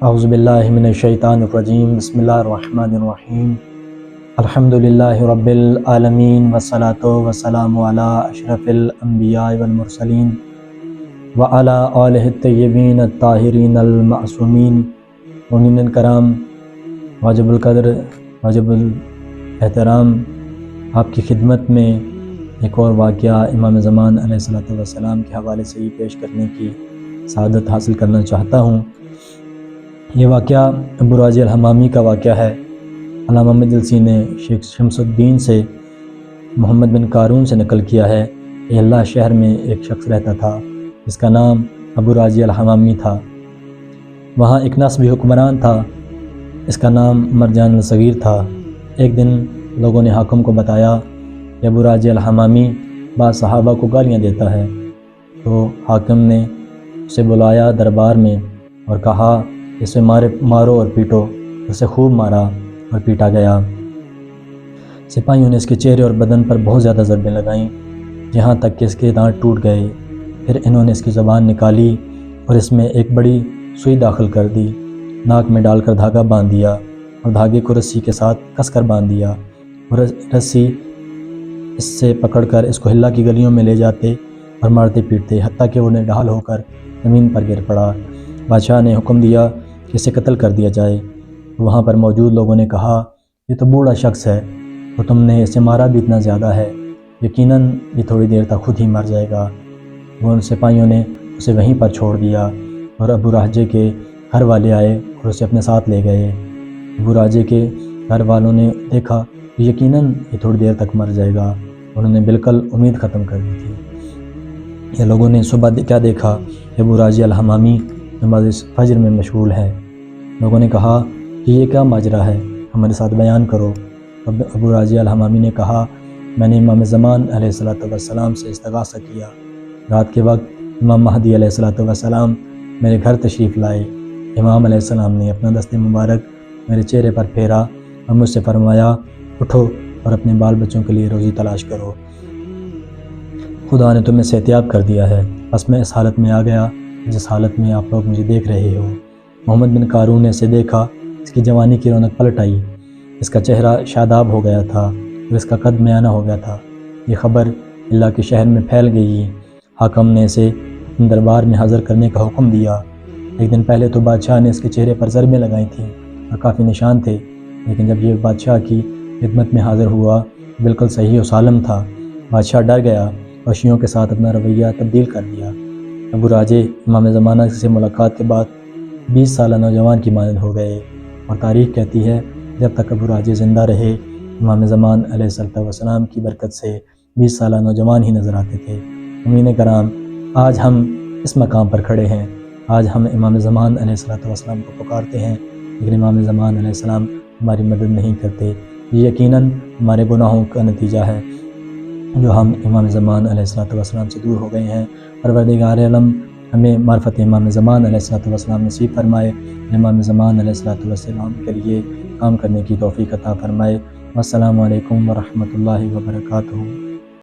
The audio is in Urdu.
اعوذ باللہ من الشیطان الرجیم، بسم اللہ الرحمن الرحیم۔ الحمدللہ رب العالمین والصلاة والسلام علی اشرف الانبیاء والمرسلین وعلی آلہ الطیبین الطاہرین المعصومین۔ مومنین کرام، واجب القدر، واجب الاحترام، آپ کی خدمت میں ایک اور واقعہ امام زمان علیہ السلام کے حوالے سے ہی پیش کرنے کی سعادت حاصل کرنا چاہتا ہوں۔ یہ واقعہ ابو راجی الحمامی کا واقعہ ہے۔ علامہ محمد جلسی نے شیخ شمس الدین سے محمد بن قارون سے نقل کیا ہے کہ اللہ شہر میں ایک شخص رہتا تھا جس کا نام ابو راجی الحمامی تھا۔ وہاں ایک نسبی حکمران تھا، اس کا نام مرجان الصغیر تھا۔ ایک دن لوگوں نے حاکم کو بتایا کہ ابو راجی الحمامی بعض صحابہ کو گالیاں دیتا ہے، تو حاکم نے اسے بلایا دربار میں اور کہا اسے مارو اور پیٹو۔ اسے خوب مارا اور پیٹا گیا۔ سپاہیوں نے اس کے چہرے اور بدن پر بہت زیادہ ضربیں لگائیں، یہاں تک کہ اس کے دانت ٹوٹ گئے۔ پھر انہوں نے اس کی زبان نکالی اور اس میں ایک بڑی سوئی داخل کر دی، ناک میں ڈال کر دھاگا باندھ دیا اور دھاگے کو رسی کے ساتھ کس کر باندھ دیا، اور رسی اس سے پکڑ کر اس کو ہلا کی گلیوں میں لے جاتے اور مارتے پیٹتے، حتیٰ کہ وہ نڈال ہو کر زمین پر گر پڑا۔ بادشاہ نے حکم دیا کہ اسے قتل کر دیا جائے۔ وہاں پر موجود لوگوں نے کہا یہ تو بوڑھا شخص ہے اور تم نے اسے مارا بھی اتنا زیادہ ہے، یقیناً یہ تھوڑی دیر تک خود ہی مر جائے گا۔ وہ ان سپاہیوں نے اسے وہیں پر چھوڑ دیا اور ابو راجے کے گھر والے آئے اور اسے اپنے ساتھ لے گئے۔ ابو راجے کے گھر والوں نے دیکھا کہ یقیناً یہ تھوڑی دیر تک مر جائے گا، انہوں نے بالکل امید ختم کر دی تھی۔ یہ لوگوں نے صبح کیا دیکھا کہ ابو راجی الحمامی نماز فجر میں مشغول ہے۔ لوگوں نے کہا کہ یہ کیا ماجرا ہے، ہمارے ساتھ بیان کرو۔ ابو راجی الحمامی نے کہا میں نے امام زمان علیہ السلام سے استغاثہ کیا۔ رات کے وقت امام مہدی علیہ السلام میرے گھر تشریف لائے۔ امام علیہ السلام نے اپنا دست مبارک میرے چہرے پر پھیرا اور مجھ سے فرمایا اٹھو اور اپنے بال بچوں کے لیے روزی تلاش کرو، خدا نے تمہیں صحتیاب کر دیا ہے۔ بس میں اس حالت میں آ گیا جس حالت میں آپ لوگ مجھے دیکھ رہے ہو۔ محمد بن قارون نے اسے دیکھا، اس کی جوانی کی رونق پلٹ آئی، اس کا چہرہ شاداب ہو گیا تھا اور اس کا قد میانہ ہو گیا تھا۔ یہ خبر اللہ کے شہر میں پھیل گئی۔ حاکم نے اسے اپنے دربار میں حاضر کرنے کا حکم دیا۔ ایک دن پہلے تو بادشاہ نے اس کے چہرے پر ضربیں لگائی تھیں اور کافی نشان تھے، لیکن جب یہ بادشاہ کی خدمت میں حاضر ہوا بالکل صحیح و سالم تھا۔ بادشاہ ڈر گیا اور شیعوں کے ساتھ اپنا رویہ تبدیل کر دیا۔ ابو راجے امام زمانہ سے ملاقات کے بعد 20 سالہ نوجوان کی مانند ہو گئے، اور تاریخ کہتی ہے جب تک ابو راجے زندہ رہے امام زمان علیہ السلام کی برکت سے 20 سالہ نوجوان ہی نظر آتے تھے۔ مومنین کرام، آج ہم اس مقام پر کھڑے ہیں، آج ہم امام زمان علیہ السلام کو پکارتے ہیں، لیکن امام زمان علیہ السلام ہماری مدد نہیں کرتے۔ یہ یقیناً ہمارے گناہوں کا نتیجہ ہے جو ہم امام زمان علیہ السلام سے دور ہو گئے ہیں۔ پروردگار عالم ہمیں معرفت امام زمان علیہ السلام نصیب فرمائے، امام زمان علیہ السلام کے لیے کام کرنے کی توفیق عطا فرمائے۔ والسلام علیکم ورحمۃ اللہ وبرکاتہ۔